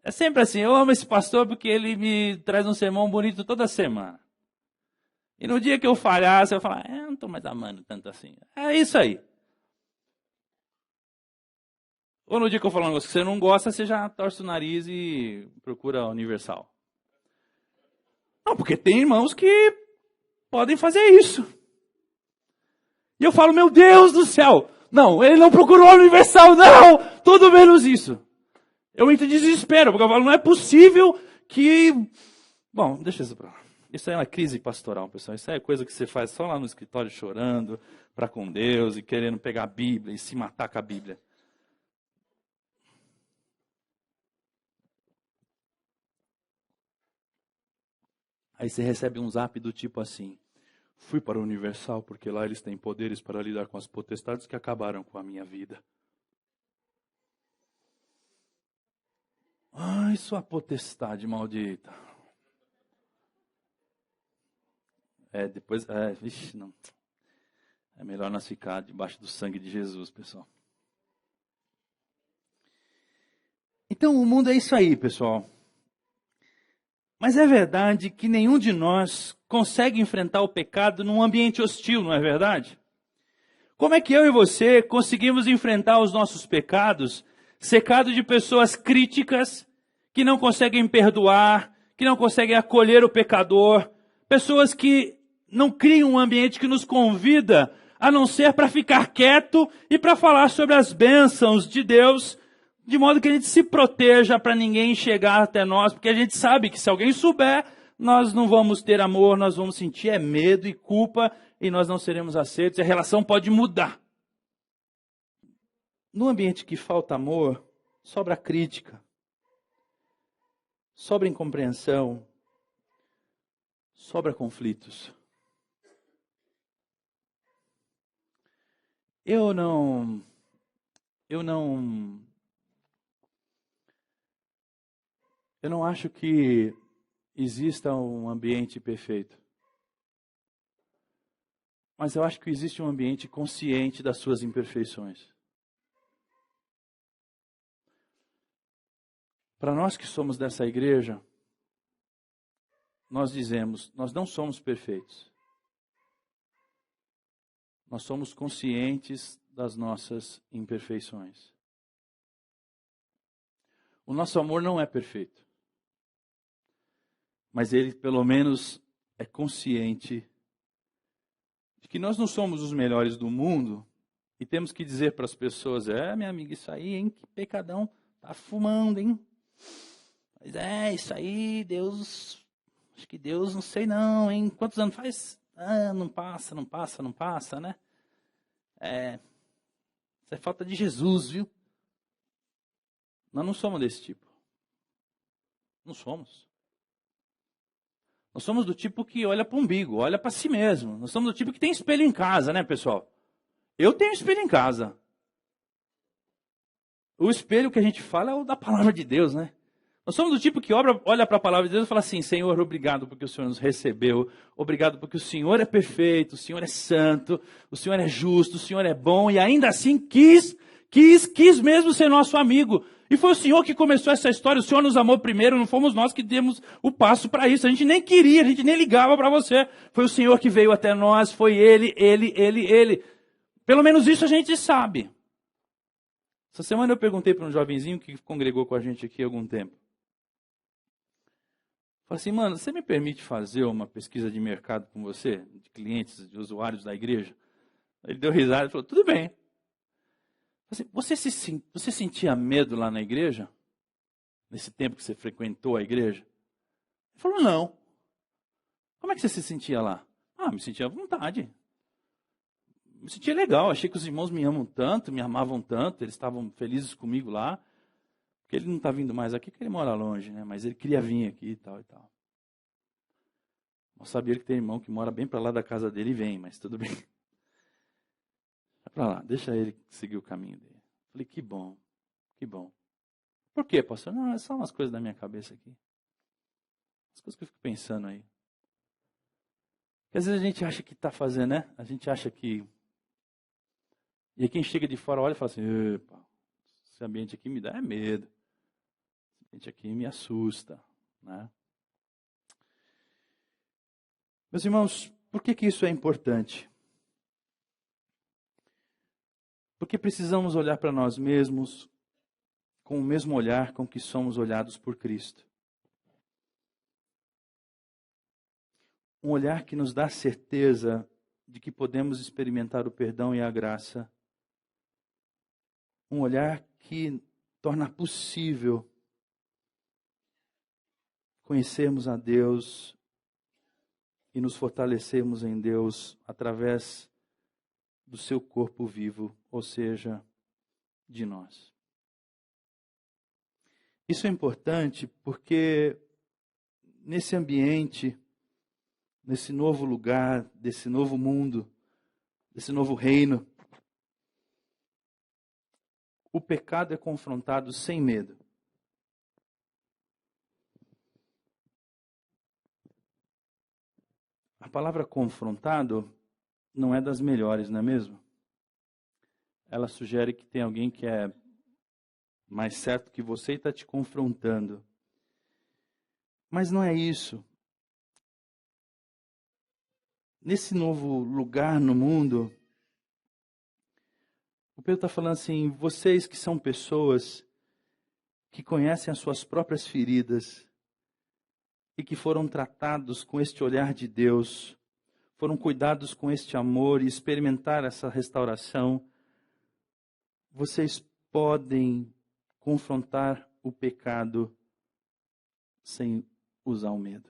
Speaker 1: é sempre assim, eu amo esse pastor porque ele me traz um sermão bonito toda semana. E no dia que eu falhasse, eu falar, não estou mais amando tanto assim. É isso aí. Ou no dia que eu falo um negócio que você não gosta, você já torce o nariz e procura a Universal. Não, porque tem irmãos que podem fazer isso. E eu falo, meu Deus do céu. Não, ele não procurou a Universal, não. Tudo menos isso. Eu entro em desespero, porque eu falo, não é possível que... Bom, deixa isso pra lá. Isso é uma crise pastoral, pessoal. Isso é coisa que você faz só lá no escritório chorando para com Deus e querendo pegar a Bíblia e se matar com a Bíblia. Aí você recebe um zap do tipo assim, fui para o Universal porque lá eles têm poderes para lidar com as potestades que acabaram com a minha vida. Ai, sua potestade maldita. Vixe, não. É melhor nós ficar debaixo do sangue de Jesus, pessoal. Então o mundo é isso aí, pessoal. Mas é verdade que nenhum de nós consegue enfrentar o pecado num ambiente hostil, não é verdade? Como é que eu e você conseguimos enfrentar os nossos pecados cercados de pessoas críticas, que não conseguem perdoar, que não conseguem acolher o pecador, pessoas que não criam um ambiente que nos convida a não ser para ficar quieto e para falar sobre as bênçãos de Deus, de modo que a gente se proteja para ninguém chegar até nós, porque a gente sabe que se alguém souber, nós não vamos ter amor, nós vamos sentir medo e culpa e nós não seremos aceitos e a relação pode mudar. No ambiente que falta amor, sobra crítica, sobra incompreensão, sobra conflitos. Eu não acho que exista um ambiente perfeito. Mas eu acho que existe um ambiente consciente das suas imperfeições. Para nós que somos dessa igreja, nós dizemos, nós não somos perfeitos. Nós somos conscientes das nossas imperfeições. O nosso amor não é perfeito. Mas ele, pelo menos, é consciente de que nós não somos os melhores do mundo e temos que dizer para as pessoas, minha amiga, isso aí, hein, que pecadão, tá fumando, hein? Mas isso aí, Deus, acho que Deus, não sei não, hein? Quantos anos faz? Não passa, né? Isso é falta de Jesus, viu? Nós não somos desse tipo. Não somos. Nós somos do tipo que olha para o umbigo, olha para si mesmo. Nós somos do tipo que tem espelho em casa, né, pessoal? Eu tenho espelho em casa. O espelho que a gente fala é o da palavra de Deus, né? Nós somos do tipo que olha para a palavra de Deus e fala assim, Senhor, obrigado porque o Senhor nos recebeu, obrigado porque o Senhor é perfeito, o Senhor é santo, o Senhor é justo, o Senhor é bom, e ainda assim quis mesmo ser nosso amigo. E foi o Senhor que começou essa história, o Senhor nos amou primeiro, não fomos nós que demos o passo para isso, a gente nem queria, a gente nem ligava para você. Foi o Senhor que veio até nós, foi Ele. Pelo menos isso a gente sabe. Essa semana eu perguntei para um jovenzinho que congregou com a gente aqui há algum tempo. Falei assim, mano, você me permite fazer uma pesquisa de mercado com você, de clientes, de usuários da igreja? Ele deu risada e falou, tudo bem. Falei assim, você sentia medo lá na igreja? Nesse tempo que você frequentou a igreja? Ele falou, não. Como é que você se sentia lá? Me sentia à vontade. Me sentia legal, achei que os irmãos me amam tanto, me amavam tanto, eles estavam felizes comigo lá. Porque ele não está vindo mais aqui, porque ele mora longe, né? Mas ele queria vir aqui e tal e tal. Eu sabia que tem irmão que mora bem para lá da casa dele e vem, mas tudo bem. Vai para lá, deixa ele seguir o caminho dele. Falei, que bom, que bom. Por quê, pastor? Não, é só umas coisas da minha cabeça aqui. As coisas que eu fico pensando aí. Porque às vezes a gente acha que está fazendo, né? A gente acha que... E aí quem chega de fora olha e fala assim, epa, esse ambiente aqui me dá medo. Esse ambiente aqui me assusta, né? Meus irmãos, por que isso é importante? Porque precisamos olhar para nós mesmos com o mesmo olhar com que somos olhados por Cristo. Um olhar que nos dá certeza de que podemos experimentar o perdão e a graça. Um olhar que torna possível conhecermos a Deus e nos fortalecermos em Deus através do seu corpo vivo, ou seja, de nós. Isso é importante porque nesse ambiente, nesse novo lugar, desse novo mundo, desse novo reino, o pecado é confrontado sem medo. A palavra confrontado não é das melhores, não é mesmo? Ela sugere que tem alguém que é mais certo que você e está te confrontando. Mas não é isso. Nesse novo lugar no mundo, o Pedro está falando assim, vocês que são pessoas que conhecem as suas próprias feridas e que foram tratados com este olhar de Deus, foram cuidados com este amor e experimentaram essa restauração, vocês podem confrontar o pecado sem usar o medo.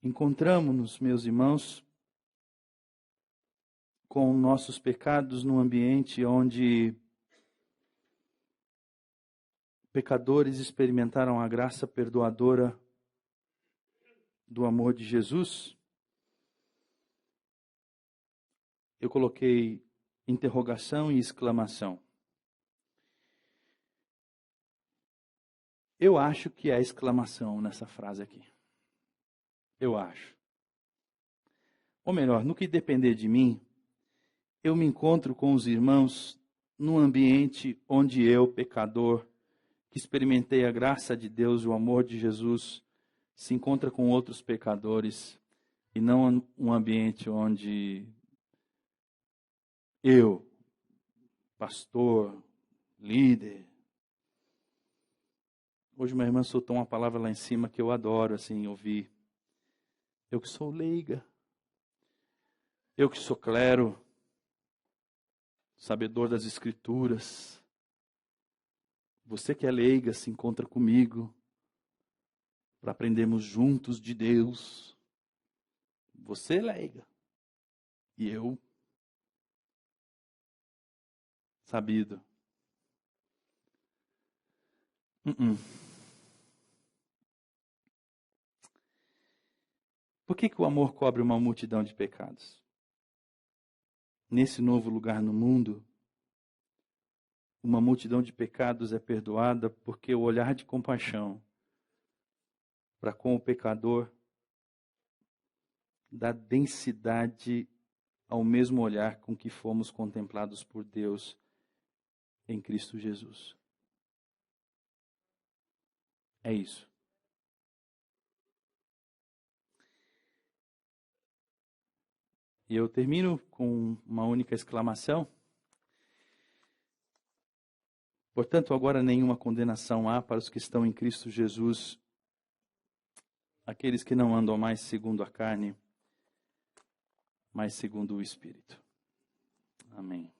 Speaker 1: Encontramos-nos, meus irmãos, com nossos pecados num ambiente onde pecadores experimentaram a graça perdoadora do amor de Jesus? Eu coloquei interrogação e exclamação. Eu acho que é exclamação nessa frase aqui. Eu acho. Ou melhor, no que depender de mim, eu me encontro com os irmãos num ambiente onde eu, pecador, que experimentei a graça de Deus e o amor de Jesus, se encontra com outros pecadores, e não um ambiente onde eu, pastor, líder. Hoje minha irmã soltou uma palavra lá em cima que eu adoro assim ouvir. Eu que sou leiga, eu que sou clero, sabedor das Escrituras. Você que é leiga se encontra comigo para aprendermos juntos de Deus. Você é leiga e eu sabido. Por que o amor cobre uma multidão de pecados? Nesse novo lugar no mundo, uma multidão de pecados é perdoada porque o olhar de compaixão para com o pecador dá densidade ao mesmo olhar com que fomos contemplados por Deus em Cristo Jesus. É isso. E eu termino com uma única exclamação. Portanto, agora nenhuma condenação há para os que estão em Cristo Jesus, aqueles que não andam mais segundo a carne, mas segundo o Espírito. Amém.